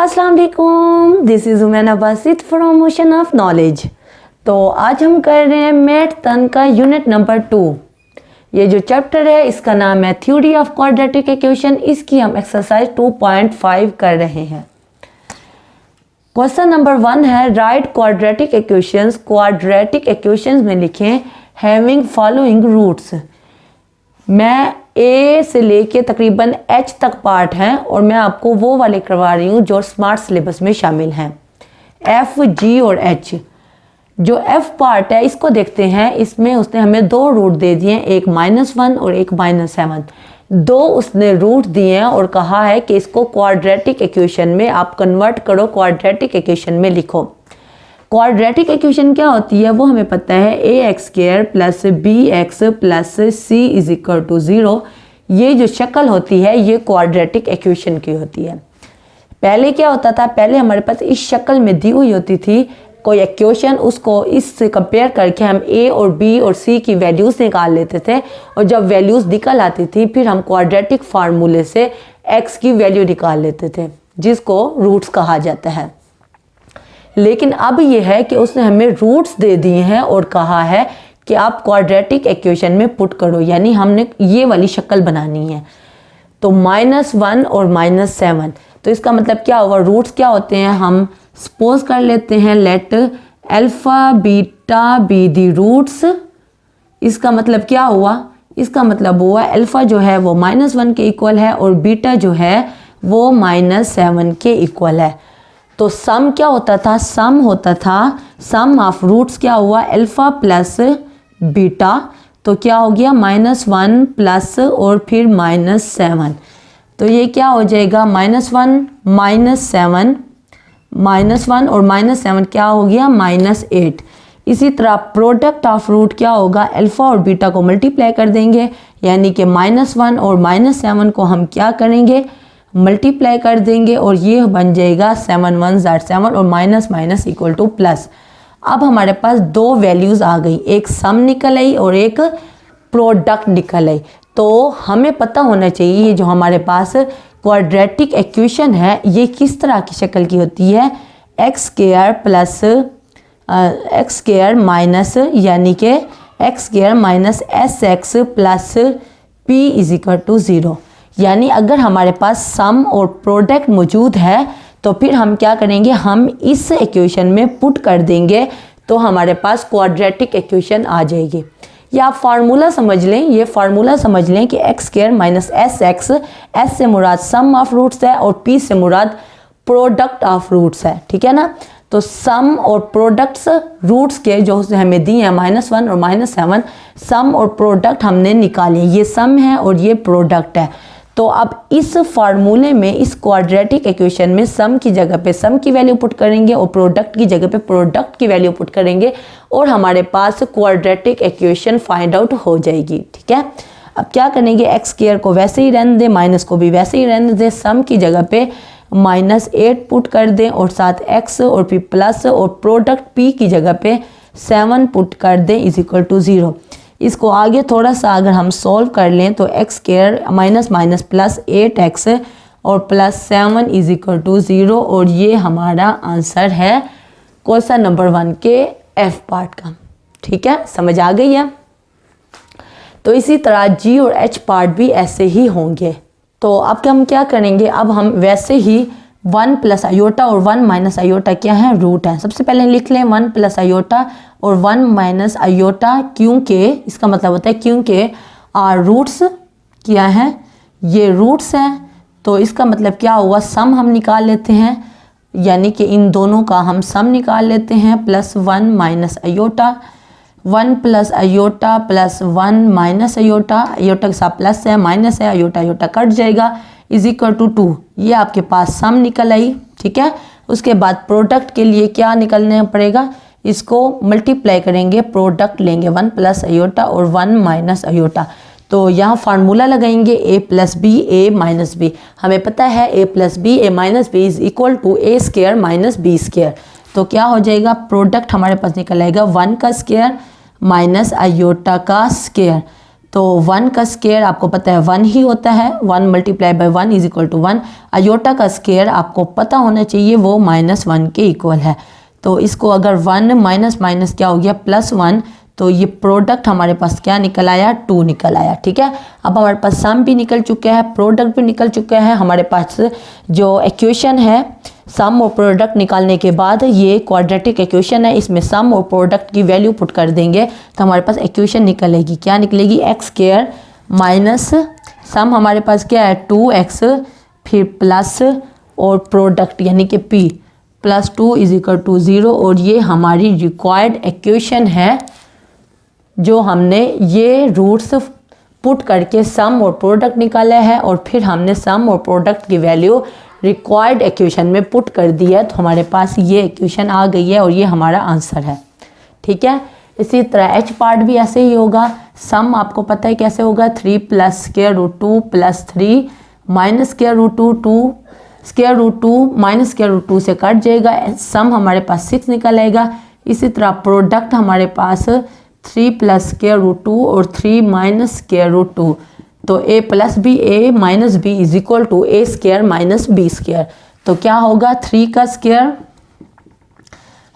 अस्सलाम वालेकुम, this is Umaina Basit from Motion of Knowledge. तो आज हम कर रहे हैं मैथ तन का यूनिट नंबर 2। ये जो चैप्टर है इसका नाम है थ्योरी ऑफ क्वाड्रेटिक इक्वेशन। इसकी हम एक्सरसाइज 2.5 कर रहे हैं। क्वेश्चन नंबर 1 है right quadratic equations. Quadratic equations में लिखें हैविंग फॉलोइंग रूट्स। मैं ए से लेके तकरीबन एच तक पार्ट हैं और मैं आपको वो वाले करवा रही हूँ जो स्मार्ट सिलेबस में शामिल हैं, एफ, जी और एच। जो एफ पार्ट है इसको देखते हैं। इसमें उसने हमें दो रूट दे दिए हैं, एक -1 और एक -7। दो उसने रूट दिए हैं और कहा है कि इसको क्वाड्रेटिक इक्वेशन में आप कन्वर्ट करो, क्वाड्रेटिक इक्वेशन में लिखो। क्वाड्रेटिक इक्वेशन क्या होती है वो हमें पता है, ax² plus bx plus c is equal to 0। ये जो शक्ल होती है ये क्वाड्रेटिक इक्वेशन की होती है। पहले क्या होता था, पहले हमारे पास इस शक्ल में दी हुई होती थी कोई इक्वेशन, उसको इससे कंपेयर करके हम a और b और c की वैल्यूज़ निकाल लेते थे और जब वैल्यूज़ निकल आती थी फिर हम क्वाड्रेटिक फार्मूले से x की वैल्यू निकाल लेते थे जिसको रूट्स कहा जाता है। लेकिन अब ये है कि उसने हमें रूट्स दे दिए हैं और कहा है कि आप क्वाड्रेटिक इक्वेशन में पुट करो, यानी हमने ये वाली शक्ल बनानी है। तो -1 और -7, तो इसका मतलब क्या हुआ, रूट्स क्या होते हैं, हम सपोज कर लेते हैं let alpha beta be the roots. इसका मतलब क्या हुआ, इसका मतलब हुआ अल्फा जो है वो -1 के इक्वल है और बीटा जो है वो -7 के इक्वल है। तो सम क्या होता था, सम होता था, सम ऑफ रूट्स क्या हुआ, अल्फा प्लस बीटा। तो क्या हो गया -1 प्लस और फिर -7। तो ये क्या हो जाएगा -1 -7, -1 और -7 क्या हो गया -8। इसी तरह प्रोडक्ट ऑफ रूट क्या होगा, अल्फा और बीटा को मल्टीप्लाई कर देंगे, यानी कि -1 और -7 को हम क्या करेंगे, मल्टीप्लाई कर देंगे और ये बन जाएगा 7 1 7 और माइनस इक्वल टू प्लस। अब हमारे पास दो वैल्यूज़ आ गई, एक सम निकल आई और एक प्रोडक्ट निकल आई। तो हमें पता होना चाहिए ये जो हमारे पास क्वाड्रेटिक इक्वेशन है ये किस तरह की शक्ल की होती है, x² प्लस x² माइनस, यानी कि x² minus sx plus p is equal to 0। यानी अगर हमारे पास सम और प्रोडक्ट मौजूद है तो फिर हम क्या करेंगे, हम इस इक्वेशन में पुट कर देंगे तो हमारे पास क्वाड्रेटिक इक्वेशन आ जाएगी। या आप फार्मूला समझ लें, ये फार्मूला समझ लें कि x² माइनस sx, s से मुराद सम ऑफ रूट्स है और p से मुराद प्रोडक्ट ऑफ रूट्स है, ठीक है ना। तो सम और प्रोडक्ट्स रूट्स के जो उसने हमें दिए हैं -1 और -7, सम और प्रोडक्ट हमने निकाले, ये सम है और ये प्रोडक्ट है। तो अब इस फार्मूले में, इस क्वाड्रेटिक इक्वेशन में सम की जगह पे सम की वैल्यू पुट करेंगे और प्रोडक्ट की जगह पे प्रोडक्ट की वैल्यू पुट करेंगे और हमारे पास क्वाड्रेटिक इक्वेशन फाइंड आउट हो जाएगी, ठीक है। अब क्या करेंगे, x² को वैसे ही रहने दें, माइनस को भी वैसे ही रहने दें, सम की जगह पे -8 पुट कर दें और साथ x और फिर प्लस और प्रोडक्ट p की जगह पे 7 पुट कर दें इज इक्वल टू 0। इसको आगे थोड़ा सा अगर हम सॉल्व कर लें तो x² minus minus plus 8x और प्लस 7 इज इक्वल टू 0 और ये हमारा आंसर है क्वेश्चन नंबर 1 के एफ पार्ट का, ठीक है, समझ आ गई है। तो इसी तरह जी और एच पार्ट भी ऐसे ही होंगे। तो अब हम क्या करेंगे, अब हम वैसे ही 1 प्लस आयोटा और 1 माइनस आयोटा क्या है, रूट है। सबसे पहले लिख लें 1 प्लस आयोटा और 1 माइनस आयोटा, क्योंकि इसका मतलब होता है क्योंकि रूट्स क्या है, ये रूट्स हैं। तो इसका मतलब क्या हुआ, सम हम निकाल लेते हैं, यानी कि इन दोनों का हम सम निकाल लेते हैं, plus 1 minus iota, 1 plus iota plus 1 minus iota, iota के साथ प्लस है माइनस है, आयोटा आयोटा कट जाएगा, इज इक्वल टू 2। ये आपके पास सम निकल आई, ठीक है। उसके बाद प्रोडक्ट के लिए क्या निकलना पड़ेगा, इसको मल्टीप्लाई करेंगे, प्रोडक्ट लेंगे 1 प्लस आयोटा और 1 माइनस आयोटा। तो यहाँ फार्मूला लगाएंगे a plus b a minus b. हमें पता है a plus b a minus b is equal to a² minus b²। तो क्या हो जाएगा, प्रोडक्ट हमारे पास निकल आएगा 1 का स्क्वायर माइनस आयोटा का स्क्वायर। तो 1 का स्क्वायर आपको पता है 1 ही होता है, 1 multiply by 1 is equal to 1। Iota का स्क्वायर आपको पता होना चाहिए वो -1 के इक्वल है। तो इसको अगर 1 माइनस माइनस क्या हो गया +1, तो ये प्रोडक्ट हमारे पास क्या निकल आया, 2 निकल आया। ठीक है, अब हमारे पास सम भी निकल चुका है, प्रोडक्ट भी निकल चुका है। हमारे पास जो इक्वेशन है सम और प्रोडक्ट निकालने के बाद ये क्वाड्रेटिक इक्वेशन है, इसमें सम और प्रोडक्ट की वैल्यू पुट कर देंगे तो हमारे पास इक्वेशन निकलेगी। क्या निकलेगी, x² माइनस सम हमारे पास क्या है 2x, फिर प्लस और प्रोडक्ट यानी कि p +2 इज इक्वल टू 0। और ये हमारी रिक्वायर्ड इक्वेशन है जो हमने ये रूट्स पुट करके सम और प्रोडक्ट निकाला है और फिर हमने सम और प्रोडक्ट की वैल्यू रिक्वायर्ड इक्वेशन में पुट कर दी है, तो हमारे पास ये इक्वेशन आ गई है और ये हमारा आंसर है। ठीक है, इसी तरह एच पार्ट भी ऐसे ही होगा। सम आपको पता है कैसे होगा, 3 + √2 + 3 माइनस √2 2 √2 माइनस √2 से कट जाएगा, सम हमारे पास 6 निकल आएगा। इसी तरह प्रोडक्ट हमारे पास 3 + √2 और 3 माइनस √2, तो a + b a minus b is equal to a² minus b²। तो क्या होगा, 3 का स्क्वायर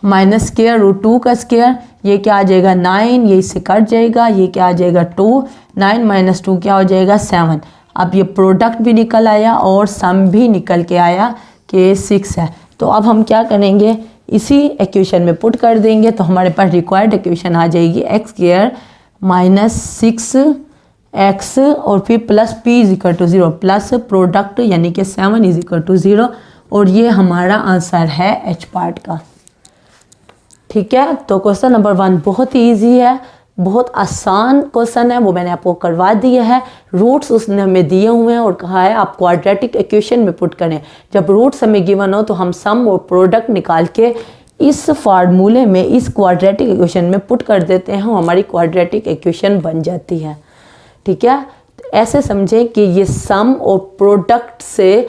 माइनस √2 का स्क्वायर, ये क्या आ जाएगा 9, ये इससे कट जाएगा, ये क्या आ जाएगा 2, 9 माइनस 2 क्या हो जाएगा 7। अब ये प्रोडक्ट भी निकल आया और सम भी निकल के आया कि 6 है। तो अब हम क्या करेंगे, इसी इक्वेशन में पुट कर देंगे तो हमारे पास रिक्वायर्ड इक्वेशन आ जाएगी x² माइनस 6x और फिर plus p is equal to 0 plus product यानी कि 7 इज इक्वल टू 0। और ये हमारा आंसर है एच पार्ट का। ठीक है, तो क्वेश्चन नंबर 1 बहुत ही ईजी है, बहुत आसान क्वेश्चन है, वो मैंने आपको करवा दिया है। रूट्स उसने हमें दिए हुए हैं और कहा है आप क्वाड्रेटिक इक्वेशन में पुट करें। जब रूट्स हमें गिवन हो तो हम सम और प्रोडक्ट निकाल के इस फार्मूले में, इस क्वाड्रेटिक इक्वेशन में पुट कर देते हैं, हमारी क्वाड्रेटिक इक्वेशन बन जाती है। ठीक है, ऐसे समझें कि ये सम और प्रोडक्ट से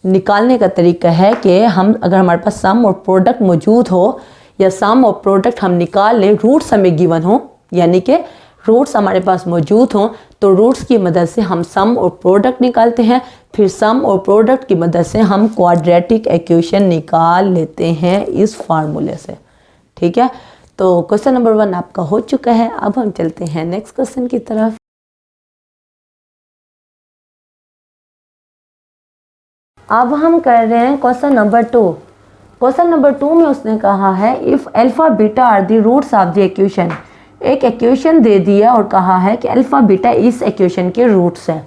निकालने का तरीका है कि हम अगर हमारे पास सम और प्रोडक्ट मौजूद हो या सम और प्रोडक्ट हम निकाल लें, रूट्स हमें गिवन हो यानी कि रूट्स हमारे पास मौजूद हों, तो रूट्स की मदद से हम सम और प्रोडक्ट निकालते हैं, फिर सम और प्रोडक्ट की मदद से हम क्वाड्रेटिक इक्वेशन निकाल लेते हैं इस फार्मूले से। ठीक है, तो क्वेश्चन नंबर 1 आपका हो चुका है। अब हम चलते हैं नेक्स्ट क्वेश्चन की तरफ। अब हम कर रहे हैं क्वेश्चन नंबर 2। क्वेश्चन नंबर 2 में उसने कहा है if alpha beta are the roots of the equation. एक इक्वेशन दे दिया और कहा है कि अल्फा बीटा इस इक्वेशन के रूट्स हैं।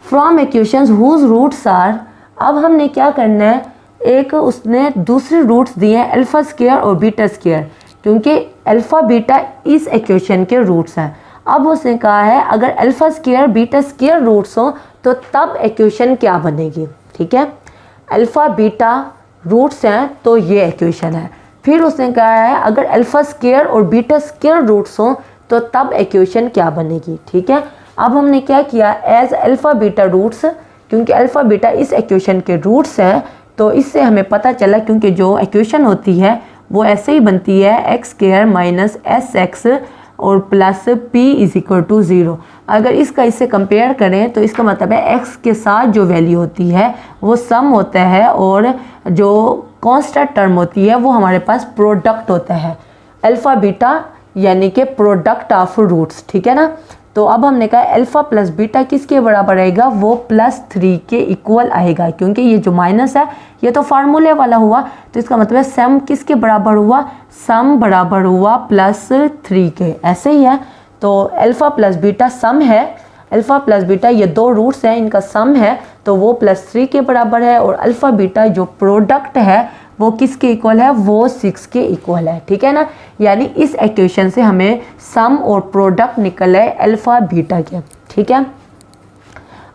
From equations whose roots are, अब हमने क्या करना है, एक उसने दूसरे रूट्स दिए हैं α² और β², क्योंकि अल्फा बीटा इस इक्वेशन के रूट्स हैं। अब उसने कहा है अगर α² β² रूट्स हो तो तब इक्वेशन क्या बनेगी। ठीक है, अल्फा बीटा रूट्स हैं तो ये इक्वेशन है। फिर उसने कहा है अगर α² और β² रूट्स हो तो तब इक्वेशन क्या बनेगी। ठीक है, अब हमने क्या किया, एज अल्फा बीटा रूट्स, क्योंकि अल्फा बीटा इस इक्वेशन के रूट्स हैं तो इससे हमें पता चला, क्योंकि जो इक्वेशन होती है वो ऐसे ही बनती है x² माइनस sx और plus p is equal to 0। अगर इसका इससे कंपेयर करें तो इसका मतलब है x के साथ जो वैल्यू होती है वो सम होता है और जो कांस्टेंट टर्म होती है वो हमारे पास प्रोडक्ट होता है, अल्फा बीटा यानी कि प्रोडक्ट ऑफ रूट्स। ठीक है ना, तो अब हमने कहा अल्फा प्लस बीटा किसके बराबर आएगा, वो +3 के इक्वल आएगा, क्योंकि ये जो माइनस है ये तो फार्मूले वाला हुआ, तो इसका मतलब है सम किसके बराबर हुआ, सम बराबर हुआ +3 के। ऐसे ही है, तो अल्फा प्लस बीटा सम है, अल्फा प्लस बीटा ये दो रूट्स हैं, इनका सम है तो वो +3 के बराबर है, और अल्फा बीटा जो प्रोडक्ट है वो किसके इक्वल है, वो 6 के इक्वल है। ठीक है ना, यानी इस इक्वेशन से हमें सम और प्रोडक्ट निकल है अल्फा बीटा के। ठीक है,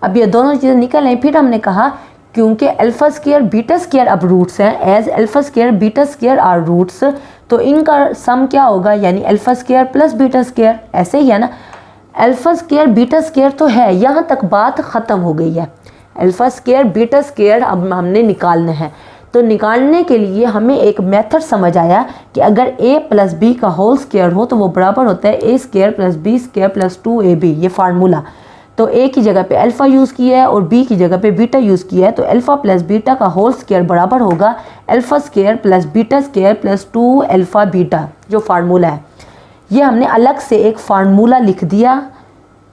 अब ये दोनों चीज़ें निकल आई। फिर हमने कहा क्योंकि α² β² अब रूट्स हैं, एज α² β² आर रूट्स, तो इनका सम क्या होगा, यानी α² प्लस β²। ऐसे ही है ना, α² β² तो है, यहाँ तक बात ख़त्म हो गई है। α² β² अब हमने निकालना है, तो निकालने के लिए हमें एक मेथड समझ आया कि अगर a प्लस बी का होल स्क्वायर हो तो वो बराबर होता है a square plus b square plus 2ab, ये फार्मूला। तो a की जगह पे अल्फ़ा यूज़ किया है और b की जगह पे बीटा यूज़ किया है, तो अल्फ़ा प्लस बीटा का होल स्क्वायर बराबर होगा alpha square plus beta square plus 2 alpha beta, जो फार्मूला है। ये हमने अलग से एक फार्मूला लिख दिया।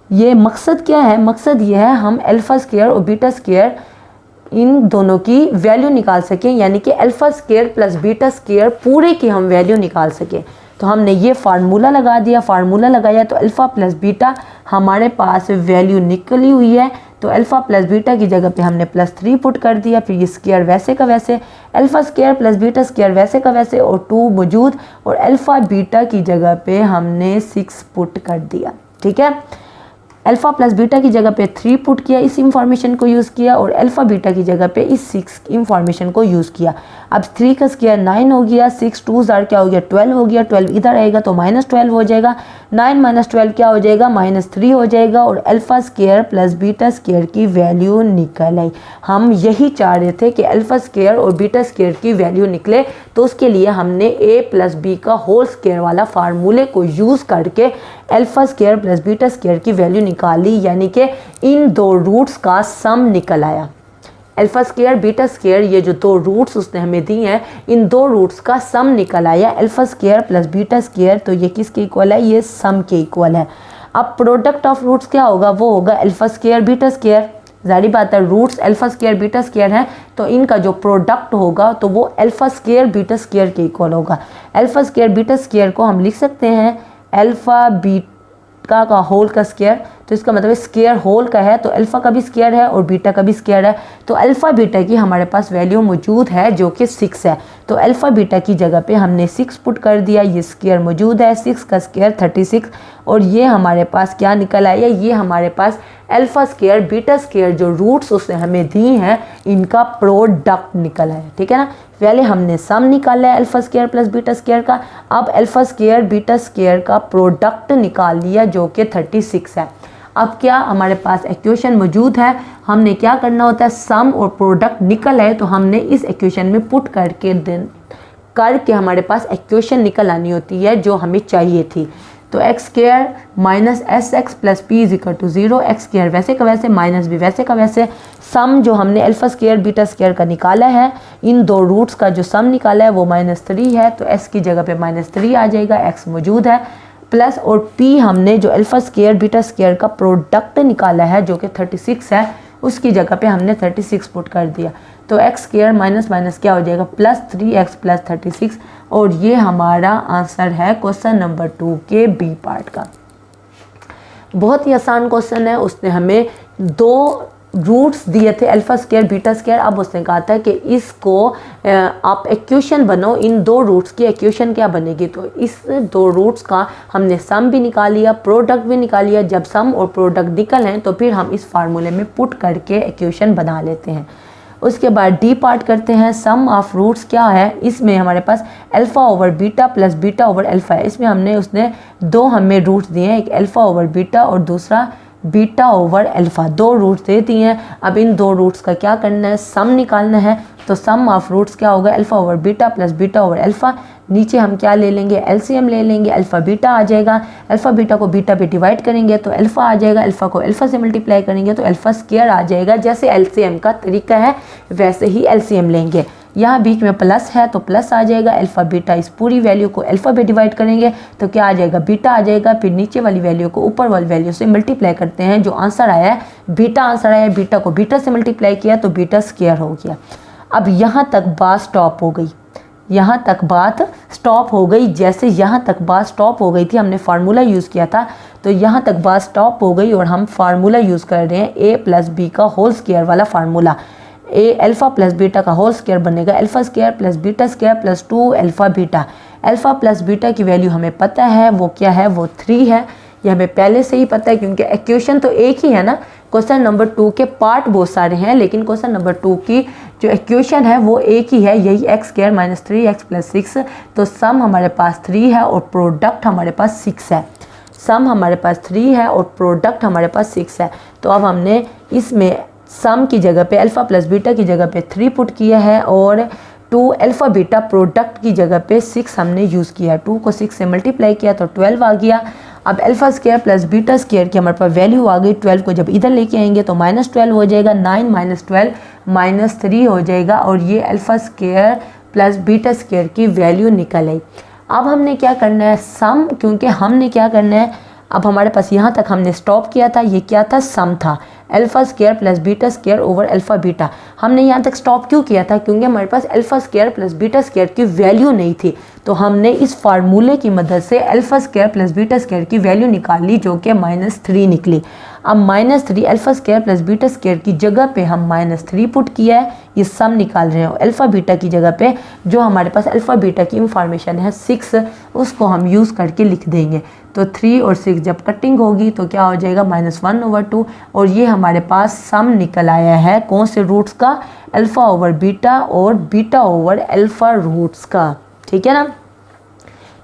ये मकसद क्या है? मकसद ये है हम अल्फ़ा स्क्वायर और बीटा स्क्वायर इन दोनों की वैल्यू निकाल सकें, यानी कि alpha square plus beta square पूरे की हम वैल्यू निकाल सकें। तो हमने ये फार्मूला लगा दिया, फार्मूला लगाया तो अल्फ़ा प्लस बीटा हमारे पास वैल्यू निकली हुई है। तो अल्फ़ा प्लस बीटा की जगह पे हमने +3 पुट कर दिया, फिर ये स्क्वायर वैसे का वैसे, alpha square plus beta square वैसे का वैसे और 2 मौजूद, और अल्फ़ा बीटा की जगह पे हमने 6 पुट कर दिया। ठीक है, अल्फ़ा प्लस बीटा की जगह पे 3 पुट किया, इस इंफॉर्मेशन को यूज़ किया, और अल्फ़ा बीटा की जगह पे इस 6 इंफॉर्मेशन को यूज़ किया। अब 3 का स्क्वायर 9 हो गया, 6 2 जार क्या हो गया 12 हो गया, 12 इधर आएगा तो -12 हो जाएगा, 9 - 12 क्या हो जाएगा -3 हो जाएगा, और alpha square plus beta square की वैल्यू निकल आई। हम यही चाह रहे थे कि अल्फ़ा स्क्वायर और बीटा स्क्वायर की वैल्यू निकले, तो उसके लिए हमने a प्लस बी का होल स्क्वायर वाला फार्मूले को यूज़ करके alpha square plus beta square की वैल्यू निकाली, यानी कि इन दो रूट्स का सम निकल आया। अल्फ़ा स्क्वायर बीटा स्क्वायर, ये जो दो रूट्स उसने हमें दी हैं, इन दो रूट्स का सम निकल आया alpha square plus beta square. तो ये किसके इक्वल है? ये सम के इक्वल है। अब प्रोडक्ट ऑफ रूट्स क्या होगा? वो होगा अल्फ़ा स्क्वायर बीटा स्क्वायर। जारी बात है, roots alpha square beta square हैं, तो इनका जो प्रोडक्ट होगा तो वो अल्फ़ा स्क्वायर बीटा स्क्वायर के इक्वल होगा। अल्फ़ा स्क्वायर बीटा स्क्वायर को हम लिख सकते हैं अल्फ़ा बीटा का होल का स्क्वायर, तो इसका मतलब स्क्वायर होल का है, तो अल्फ़ा का भी स्क्वायर है और बीटा का भी स्क्वायर है। तो अल्फ़ा बीटा की हमारे पास वैल्यू मौजूद है जो कि 6 है, तो अल्फ़ा बीटा की जगह पे हमने 6 पुट कर दिया। ये स्क्वायर मौजूद है, 6 का स्क्वायर 36, और ये हमारे पास क्या निकल आया? ये हमारे पास अल्फ़ा स्क्वायर बीटा स्क्वायर जो रूट्स उसने हमें दी हैं इनका प्रोडक्ट निकल आया। ठीक है ना, पहले हमने सम निकाला है alpha square plus beta square का, अब अल्फ़ा स्क्वायर बीटा स्क्वायर का प्रोडक्ट निकाल लिया जो कि 36 है। अब क्या हमारे पास इक्वेशन मौजूद है, हमने क्या करना होता है? सम और प्रोडक्ट निकल आए तो हमने इस इक्वेशन में पुट करके हमारे पास इक्वेशन निकल आनी होती है जो हमें चाहिए थी। तो x square minus s x plus p is equal to 0, x square वैसे का वैसे माइनस भी वैसे का वैसे। सम जो हमने अल्फ़ा स्क्वायर बीटा स्क्वायर का निकाला है, इन दो रूट्स का जो सम निकाला है वो -3 है, तो एस की जगह पे -3 आ जाएगा, एक्स मौजूद है, प्लस और पी हमने जो अल्फ़ा स्क्वायर बीटा स्क्वायर का प्रोडक्ट निकाला है जो कि 36 है, उसकी जगह पे हमने 36 पुट कर दिया। तो एक्स स्क्वायर माइनस माइनस क्या हो जाएगा +3x प्लस 36, और ये हमारा आंसर है क्वेश्चन नंबर 2 के बी पार्ट का। बहुत ही आसान क्वेश्चन है। उसने हमें दो रूट्स दिए थे अल्फ़ा स्क्वायर बीटा स्क्वायर, अब उसने कहा था कि इसको आप इक्वेशन बनो, इन दो रूट्स की इक्वेशन क्या बनेगी? तो इस दो रूट्स का हमने सम भी निकाल लिया, प्रोडक्ट भी निकाल लिया। जब सम और प्रोडक्ट निकल हैं तो फिर हम इस फार्मूले में पुट करके इक्वेशन बना लेते हैं। उसके बाद डी पार्ट करते हैं। सम ऑफ रूट्स क्या है? इसमें हमारे पास alpha over beta plus beta over alpha है। इसमें उसने दो हमें रूट्स दिए हैं, एक अल्फ़ा ओवर बीटा और दूसरा बीटा ओवर अल्फ़ा, दो रूट्स दे दिए हैं। अब इन दो रूट्स का क्या करना है? सम निकालना है। तो सम ऑफ रूट्स क्या होगा? Alpha over beta plus beta over alpha. नीचे हम क्या ले लेंगे? एलसीएम ले लेंगे, अल्फ़ा बीटा आ जाएगा। अल्फ़ा बीटा को बीटा पे डिवाइड करेंगे तो अल्फ़ा आ जाएगा, अल्फ़ा को अल्फ़ा से मल्टीप्लाई करेंगे तो अल्फ़ा स्क्वायर आ जाएगा। जैसे एलसीएम का तरीका है वैसे ही एलसीएम लेंगे। यहाँ बीच में प्लस है तो प्लस आ जाएगा, अल्फ़ा बीटा इस पूरी वैल्यू को अल्फ़ा पे डिवाइड करेंगे तो क्या आ जाएगा? बीटा आ जाएगा। फिर नीचे वाली वैल्यू को ऊपर वाली वैल्यू से मल्टीप्लाई करते हैं, जो आंसर आया है बीटा आंसर आया है, बीटा को बीटा से मल्टीप्लाई किया तो बीटा स्क्वायर हो गया। अब यहाँ तक बात स्टॉप हो गई, यहाँ तक बात स्टॉप हो गई। जैसे यहाँ तक बात स्टॉप हो गई थी, हमने फार्मूला यूज़ किया था, तो यहाँ तक बात स्टॉप हो गई और हम फार्मूला यूज़ कर रहे हैं a प्लस बी का होल स्क्वायर वाला फार्मूला। ए अल्फ़ा प्लस बीटा का होल स्क्वायर बनेगा alpha square plus beta square plus 2 alpha beta. Alpha plus beta की वैल्यू हमें पता है, वो क्या है? वो 3 है। ये हमें पहले से ही पता है क्योंकि इक्वेशन तो एक ही है ना। क्वेश्चन नंबर 2 के पार्ट बहुत सारे हैं, लेकिन क्वेश्चन नंबर 2 की जो इक्वेशन है वो एक ही है, यही x square minus 3x plus 6। तो सम हमारे पास 3 है और प्रोडक्ट हमारे पास 6 है। सम हमारे पास 3 है और प्रोडक्ट हमारे पास 6 है। तो अब हमने इसमें सम की जगह पे अल्फ़ा प्लस बीटा की जगह पे 3 पुट किया है और 2 अल्फ़ा बीटा प्रोडक्ट की जगह पे 6 हमने यूज़ किया है। 2 को 6 से मल्टीप्लाई किया तो 12 आ गया। अब alpha square plus beta square की हमारे पास वैल्यू आ गई। 12 को जब इधर लेके आएंगे तो -12 हो जाएगा। 9 - 12 -3 हो जाएगा और ये alpha square plus beta square की वैल्यू निकल आई। अब हमने क्या करना है सम, क्योंकि हमने क्या करना है, अब हमारे पास यहाँ तक हमने स्टॉप किया था, ये क्या था सम था, alpha square plus beta square over alpha beta. हमने यहाँ तक स्टॉप क्यों किया था, क्योंकि हमारे पास alpha square plus beta square की वैल्यू नहीं थी। तो हमने इस फार्मूले की मदद से alpha square plus beta square की वैल्यू निकाल ली जो कि -3 निकली। अब -3 alpha square plus beta square की जगह पे हम -3 पुट किया है, ये सम निकाल रहे हैं। अल्फ़ा बीटा की जगह पे जो हमारे पास अल्फ़ा बीटा की इंफॉर्मेशन है 6, उसको हम यूज़ करके लिख देंगे। तो 3 और 6 जब कटिंग होगी तो क्या हो जाएगा -1/2 और ये हमारे पास सम निकल आया है कौन से रूट्स का, अल्फ़ा ओवर बीटा और बीटा ओवर अल्फ़ा रूट्स का। ठीक है ना।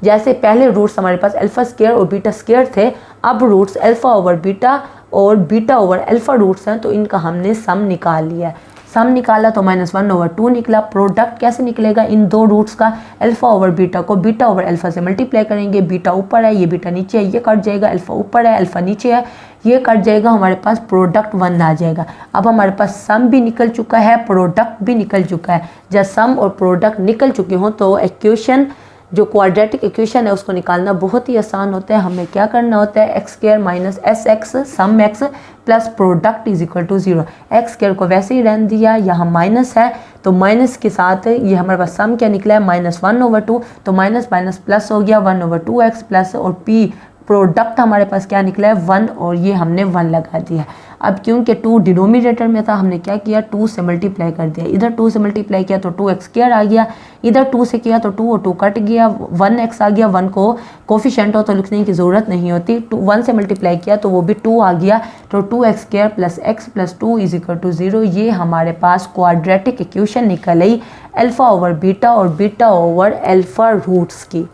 जैसे पहले रूट्स हमारे पास अल्फ़ा स्क्वायर और बीटा स्क्वायर थे, अब रूट्स अल्फ़ा ओवर बीटा और बीटा ओवर अल्फ़ा रूट्स हैं, तो इनका हमने सम निकाल लिया है। सम निकाला तो -1/2 निकला। प्रोडक्ट कैसे निकलेगा इन दो रूट्स का, अल्फ़ा ओवर बीटा को बीटा ओवर अल्फ़ा से मल्टीप्लाई करेंगे। बीटा ऊपर है, ये बीटा नीचे है, ये कट जाएगा। अल्फ़ा ऊपर है, अल्फ़ा नीचे है, ये कट जाएगा। हमारे पास प्रोडक्ट 1 आ जाएगा। अब हमारे पास सम भी निकल चुका है, प्रोडक्ट भी निकल चुका है। जब सम और प्रोडक्ट निकल चुके हों तो इक्वेशन जो क्वाड्रेटिक इक्वेशन है उसको निकालना बहुत ही आसान होता है। हमें क्या करना होता है, x² - sx sum x plus product is equal to 0। x² को वैसे ही रहने दिया, यहाँ माइनस है तो माइनस के साथ ये हमारे पास सम क्या निकला है -1/2, तो माइनस माइनस प्लस हो गया 1/2x प्लस और p प्रोडक्ट हमारे पास क्या निकला है 1 और ये हमने 1 लगा दिया। अब क्योंकि 2 डिनोमिनेटर में था हमने क्या किया 2 से मल्टीप्लाई कर दिया। इधर 2 से मल्टीप्लाई किया तो 2x² आ गया, इधर 2 से किया तो 2 और 2 कट गया, 1x आ गया। 1 को कोफिशिएंट हो तो लिखने की ज़रूरत नहीं होती। 1 से मल्टीप्लाई किया तो वो भी 2 आ गया, तो 2x² plus x plus 2 is equal to 0। ये हमारे पास क्वाड्रेटिक इक्वेशन निकल आई अल्फ़ा ओवर बीटा और बीटा ओवर अल्फ़ा रूट्स की।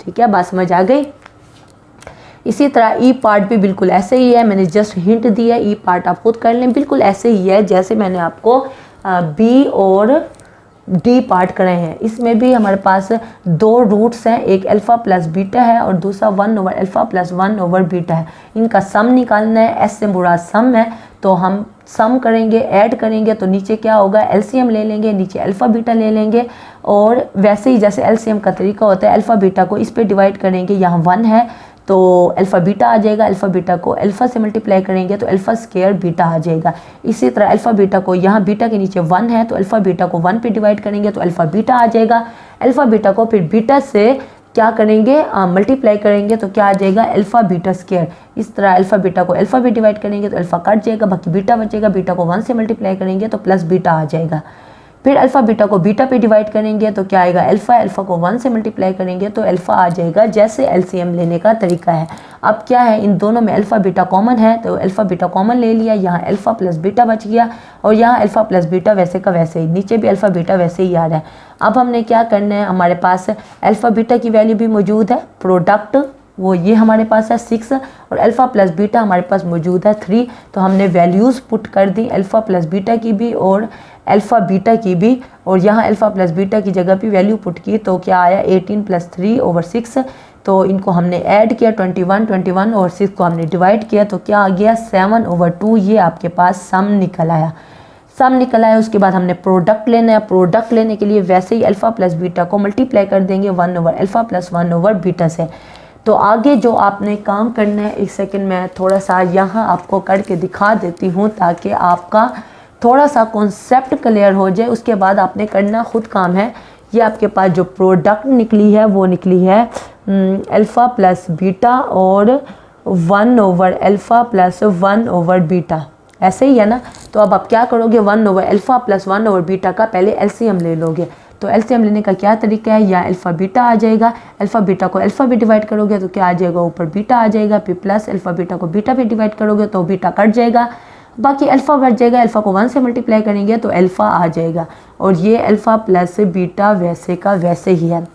ठीक है, बात समझ आ गई। इसी तरह ई पार्ट भी बिल्कुल ऐसे ही है, मैंने जस्ट हिंट दिया, ई पार्ट आप खुद कर लें, बिल्कुल ऐसे ही है जैसे मैंने आपको बी और डी पार्ट कराए हैं। इसमें भी हमारे पास 2 रूट्स हैं, एक अल्फ़ा प्लस बीटा है और दूसरा 1 over alpha plus 1 over beta है। इनका सम निकालना है, एस से मुराद सम है, तो हम सम करेंगे, ऐड करेंगे तो नीचे क्या होगा एलसीएम ले लेंगे, नीचे अल्फ़ा बीटा ले लेंगे और वैसे ही जैसे एलसीएम का तरीका होता है अल्फ़ा बीटा को इस पे डिवाइड करेंगे, यहाँ 1 है तो अल्फ़ा बीटा आ जाएगा। अल्फ़ा बीटा को अल्फ़ा से मल्टीप्लाई करेंगे तो अल्फ़ा स्क्वायर बीटा आ जाएगा। इसी तरह अल्फ़ा बीटा को यहाँ बीटा के नीचे 1 है तो अल्फ़ा बीटा को 1 पे डिवाइड करेंगे तो अल्फ़ा बीटा आ जाएगा। अल्फ़ा बीटा को फिर बीटा से क्या करेंगे मल्टीप्लाई करेंगे तो क्या आ जाएगा अल्फ़ा बीटा स्क्वायर। इस तरह अल्फ़ा बीटा को अल्फ़ा भी डिवाइड करेंगे तो अल्फ़ा कट जाएगा, बाकी बीटा बचेगा। बीटा को 1 से मल्टीप्लाई करेंगे तो प्लस बीटा आ जाएगा। फिर अल्फ़ा बीटा को बीटा पे डिवाइड करेंगे तो क्या आएगा अल्फ़ा, अल्फ़ा को 1 से मल्टीप्लाई करेंगे तो अल्फ़ा आ जाएगा, जैसे एलसीएम लेने का तरीका है। अब क्या है इन दोनों में अल्फ़ा बीटा कॉमन है तो अल्फ़ा बीटा कॉमन ले लिया, यहाँ अल्फ़ा प्लस बीटा बच गया और यहाँ अल्फ़ा प्लस बीटा वैसे का वैसे ही, नीचे भी अल्फ़ा बीटा वैसे ही आ रहा है। अब हमने क्या करना है, हमारे पास अल्फ़ा बीटा की वैल्यू भी मौजूद है, प्रोडक्ट वो ये हमारे पास है 6 और अल्फ़ा प्लस बीटा हमारे पास मौजूद है 3, तो हमने वैल्यूज़ पुट कर दी अल्फ़ा प्लस बीटा की भी और अल्फ़ा बीटा की भी, और यहाँ अल्फ़ा प्लस बीटा की जगह भी वैल्यू पुट की तो क्या आया 18 + 3 ओवर 6। तो इनको हमने ऐड किया 21 और 6 को हमने डिवाइड किया तो क्या आ गया 7 ओवर 2। ये आपके पास सम निकल आया। सम निकल आया, उसके बाद हमने प्रोडक्ट लेना है। प्रोडक्ट लेने के लिए वैसे ही अल्फ़ा प्लस बीटा को मल्टीप्लाई कर देंगे 1 over alpha plus 1 over beta से। तो आगे जो आपने काम करना है, एक सेकंड मैं थोड़ा सा यहाँ आपको करके दिखा देती हूँ ताकि आपका थोड़ा सा कॉन्सेप्ट क्लियर हो जाए। उसके बाद आपने करना खुद काम है। ये आपके पास जो प्रोडक्ट निकली है वो निकली है अल्फ़ा प्लस बीटा और 1 over alpha plus 1 over beta, ऐसे ही है ना। तो अब आप क्या करोगे 1 over alpha plus 1 over beta का पहले एलसीएम ले लोगे। तो एलसीएम लेने का क्या तरीका है, या अल्फ़ा बीटा आ जाएगा, अल्फ़ा बीटा को अल्फ़ा भी डिवाइड करोगे तो क्या आ जाएगा ऊपर बीटा आ जाएगा, फिर प्लस अल्फ़ा बीटा को बीटा भी डिवाइड करोगे तो बीटा कट जाएगा, बाकी अल्फ़ा बच जाएगा। अल्फ़ा को 1 से मल्टीप्लाई करेंगे तो अल्फ़ा आ जाएगा और ये अल्फ़ा प्लस बीटा वैसे का वैसे ही है।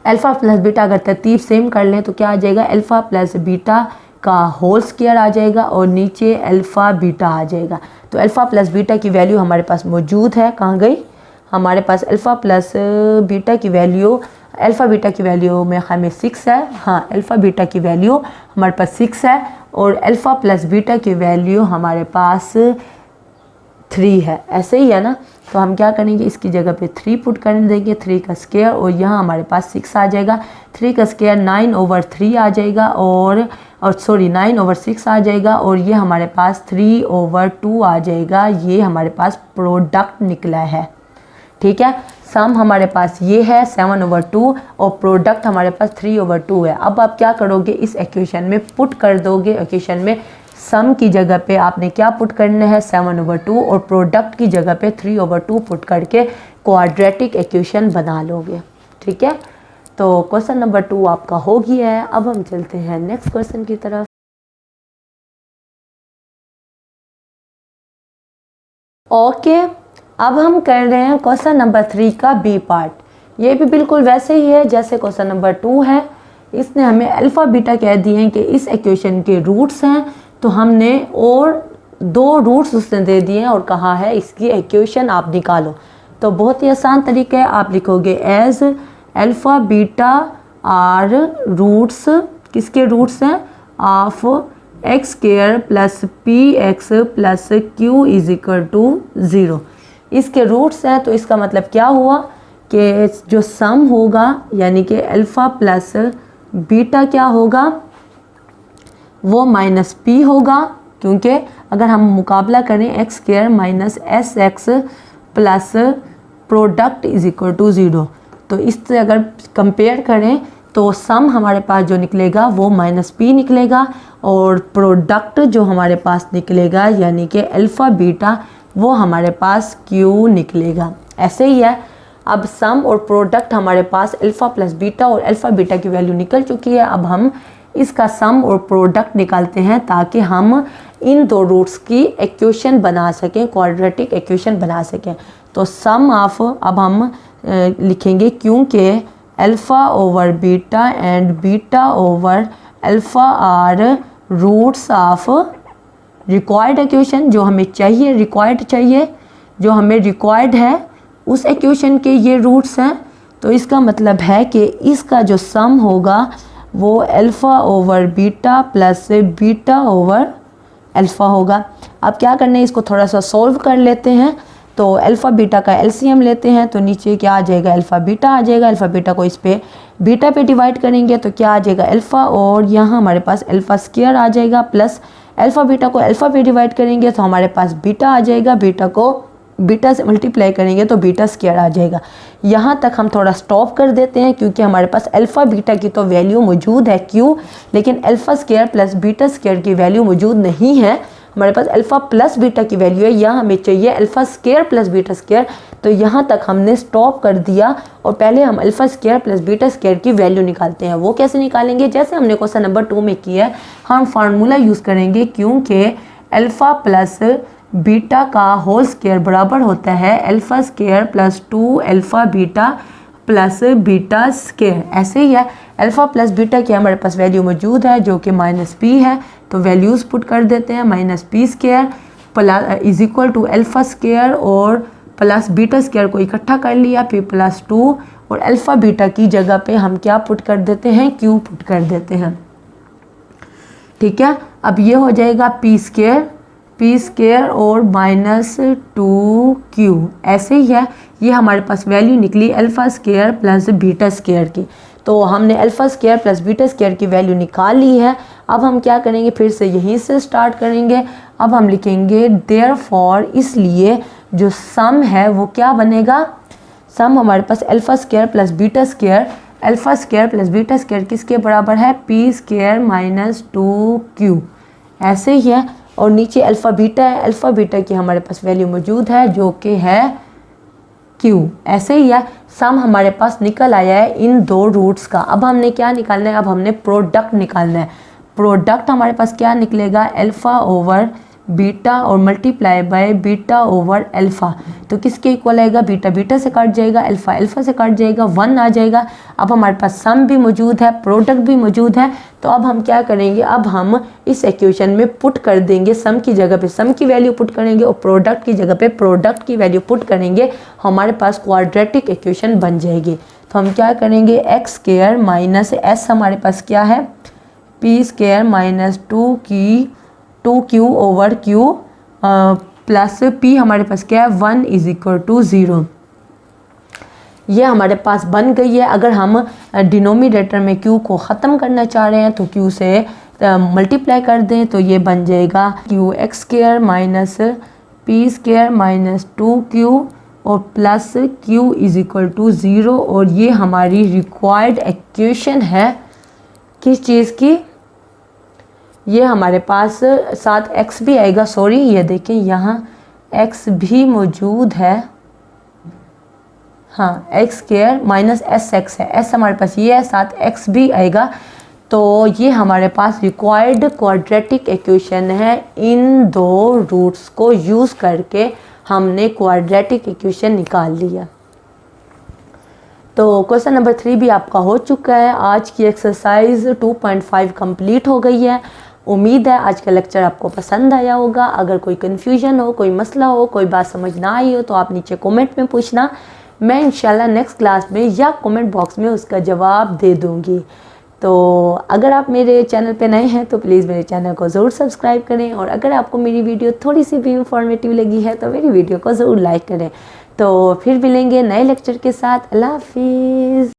अल्फ़ा प्लस बीटा अगर तरतीब सेम कर लें तो क्या आ जाएगा अल्फ़ा प्लस बीटा का होल स्क्वायर आ जाएगा और नीचे अल्फ़ा बीटा आ जाएगा। तो अल्फ़ा प्लस बीटा की वैल्यू हमारे पास मौजूद है, कहाँ गई हमारे पास अल्फ़ा प्लस बीटा की वैल्यू, अल्फ़ा बीटा की वैल्यू में हमें 6 है, हाँ अल्फ़ा बीटा की वैल्यू हमारे पास 6 है और अल्फ़ा प्लस बीटा की वैल्यू हमारे पास 3 है, ऐसे ही है ना। तो हम क्या करेंगे, इसकी जगह पे 3 पुट कर देंगे, 3 का स्क्वायर और यहाँ हमारे पास 6 आ जाएगा। 3 का स्क्वायर 9/3 आ जाएगा और सॉरी 9/6 आ जाएगा और ये हमारे पास 3/2 आ जाएगा। ये हमारे पास प्रोडक्ट निकला है, ठीक है। सम हमारे पास ये है 7/2 और प्रोडक्ट हमारे पास 3/2 है। अब आप क्या करोगे, इस इक्वेशन में पुट कर दोगे, इक्वेशन में सम की जगह पे आपने क्या पुट करना है 7/2 और प्रोडक्ट की जगह पे 3/2 पुट करके क्वाड्रेटिक इक्वेशन बना लोगे, ठीक है। तो क्वेश्चन नंबर 2 आपका हो गया है। अब हम चलते हैं नेक्स्ट क्वेश्चन की तरफ। ओके, अब हम कर रहे हैं क्वेश्चन नंबर 3 का बी पार्ट। ये भी बिल्कुल वैसे ही है जैसे क्वेश्चन नंबर 2 है। इसने हमें अल्फ़ा बीटा कह दिए हैं कि इस इक्वेशन के रूट्स हैं, तो हमने और 2 रूट्स उसने दे दिए हैं और कहा है इसकी इक्वेशन आप निकालो। तो बहुत ही आसान तरीका है, आप लिखोगे as alpha beta are roots, किसके रूट्स हैं, of x square plus p x plus q is equal to 0। इसके रूट्स हैं, तो इसका मतलब क्या हुआ कि जो सम होगा यानी कि अल्फ़ा प्लस बीटा क्या होगा, वो माइनस पी होगा, क्योंकि अगर हम मुकाबला करें x square minus s x plus product is equal to 0, तो इससे अगर कंपेयर करें तो सम हमारे पास जो निकलेगा वो माइनस पी निकलेगा और प्रोडक्ट जो हमारे पास निकलेगा यानी कि अल्फ़ा बीटा वो हमारे पास क्यू निकलेगा। ऐसे ही है, अब सम और प्रोडक्ट हमारे पास अल्फ़ा प्लस बीटा और अल्फ़ा बीटा की वैल्यू निकल चुकी है। अब हम इसका सम और प्रोडक्ट निकालते हैं ताकि हम इन 2 रूट्स की इक्वेशन बना सकें, क्वाड्रेटिक इक्वेशन बना सकें। तो सम ऑफ अब हम लिखेंगे क्योंकि alpha over beta and beta over alpha are roots of required equation, जो हमें चाहिए, रिक्वायर्ड चाहिए, जो हमें रिक्वायर्ड है उस इक्वेशन के ये रूट्स हैं। तो इसका मतलब है कि इसका जो सम होगा वो alpha over beta plus beta over alpha होगा। अब क्या करना है, इसको थोड़ा सा सॉल्व कर लेते हैं। तो अल्फ़ा बीटा का एलसीएम लेते हैं, तो नीचे क्या आ जाएगा, अल्फ़ा बीटा आ जाएगा। अल्फ़ा बीटा को इस पे बीटा पे डिवाइड करेंगे तो क्या आ जाएगा, अल्फ़ा, और यहाँ हमारे पास अल्फ़ा स्क्वायर आ जाएगा, प्लस अल्फ़ा बीटा को अल्फ़ा पे डिवाइड करेंगे तो हमारे पास बीटा आ जाएगा, बीटा को बीटा से मल्टीप्लाई करेंगे तो बीटा स्क्वायर आ जाएगा। यहाँ तक हम थोड़ा स्टॉप कर देते हैं क्योंकि हमारे पास अल्फ़ा बीटा की तो वैल्यू मौजूद है क्यों, लेकिन alpha square plus beta square की वैल्यू मौजूद नहीं है। हमारे पास अल्फ़ा प्लस बीटा की वैल्यू है, यहाँ हमें चाहिए alpha square plus beta square. तो यहाँ तक हमने स्टॉप कर दिया और पहले हम alpha square plus beta square की वैल्यू निकालते हैं। वो कैसे निकालेंगे, जैसे हमने क्वेश्चन नंबर 2 में किया है, हम फार्मूला यूज़ करेंगे क्योंकि अल्फ़ा प्लस बीटा का होल स्क्वायर बराबर होता है alpha square plus 2 alpha beta plus beta square. ऐसे ही है, अल्फ़ा प्लस बीटा की हमारे पास वैल्यू मौजूद है जो कि माइनस पी है, तो वैल्यूज़ पुट कर देते हैं, minus p square plus is equal to alpha square और प्लस बीटा स्क्वायर को इकट्ठा कर लिया, फिर प्लस 2 और अल्फ़ा बीटा की जगह पे हम क्या पुट कर देते हैं, क्यू पुट कर देते हैं। ठीक है, अब ये हो जाएगा पी स्क्वायर और माइनस 2q। ऐसे ही है, ये हमारे पास वैल्यू निकली alpha square plus beta square की। तो हमने alpha square plus beta square की वैल्यू निकाल ली है। अब हम क्या करेंगे, फिर से यहीं से स्टार्ट करेंगे। अब हम लिखेंगे देयरफॉर, इसलिए जो सम है वो क्या बनेगा, सम हमारे पास alpha square plus beta square, alpha square plus beta square किसके बराबर है, पी स्क्वायर माइनस 2q। ऐसे ही है, और नीचे अल्फ़ा बीटा है, अल्फ़ा बीटा की हमारे पास वैल्यू मौजूद है जो कि है q। ऐसे ही है, सम हमारे पास निकल आया है इन 2 रूट्स का। अब हमने क्या निकालना है, अब हमने प्रोडक्ट निकालना है। प्रोडक्ट हमारे पास क्या निकलेगा, अल्फ़ा ओवर बीटा और multiply by beta over alpha. तो किसके इक्वल आएगा, बीटा बीटा से काट जाएगा, अल्फ़ा अल्फ़ा से काट जाएगा, 1 आ जाएगा। अब हमारे पास सम भी मौजूद है, प्रोडक्ट भी मौजूद है। तो अब हम क्या करेंगे, अब हम इस इक्वेशन में पुट कर देंगे, सम की जगह पे सम की वैल्यू पुट करेंगे और प्रोडक्ट की जगह पे प्रोडक्ट की वैल्यू पुट करेंगे। हमारे पास क्वाड्रेटिक इक्वेशन बन जाएगी। तो हम क्या करेंगे, एक्स स्क्वायर माइनस एस हमारे पास क्या है, P square minus 2q over q plus p हमारे पास क्या है 1 = 0। ये हमारे पास बन गई है। अगर हम डिनोमिनेटर में q को ख़त्म करना चाह रहे हैं तो q से मल्टीप्लाई कर दें तो ये बन जाएगा q x square minus p square minus 2q और प्लस q = 0। और ये हमारी रिक्वायर्ड इक्वेशन है किस चीज़ की, ये हमारे पास साथ x भी आएगा, सॉरी ये देखें यहाँ x भी मौजूद है, हाँ x square minus s x है, s हमारे पास ये है, साथ x भी आएगा। तो ये हमारे पास रिक्वायर्ड क्वाड्रेटिक इक्वेशन है। इन दो रूट्स को यूज़ करके हमने क्वाड्रेटिक इक्वेशन निकाल लिया। तो क्वेश्चन नंबर 3 भी आपका हो चुका है। आज की एक्सरसाइज 2.5 कंप्लीट हो गई है। उम्मीद है आज का लेक्चर आपको पसंद आया होगा। अगर कोई कन्फ्यूजन हो, कोई मसला हो, कोई बात समझ ना आई हो तो आप नीचे कमेंट में पूछना, मैं इंशाल्लाह नेक्स्ट क्लास में या कमेंट बॉक्स में उसका जवाब दे दूँगी। तो अगर आप मेरे चैनल पे नए हैं तो प्लीज़ मेरे चैनल को ज़रूर सब्सक्राइब करें, और अगर आपको मेरी वीडियो थोड़ी सी भी इंफॉर्मेटिव लगी है तो मेरी वीडियो को ज़रूर लाइक करें। तो फिर मिलेंगे नए लेक्चर के साथ। अल्लाह हाफिज़।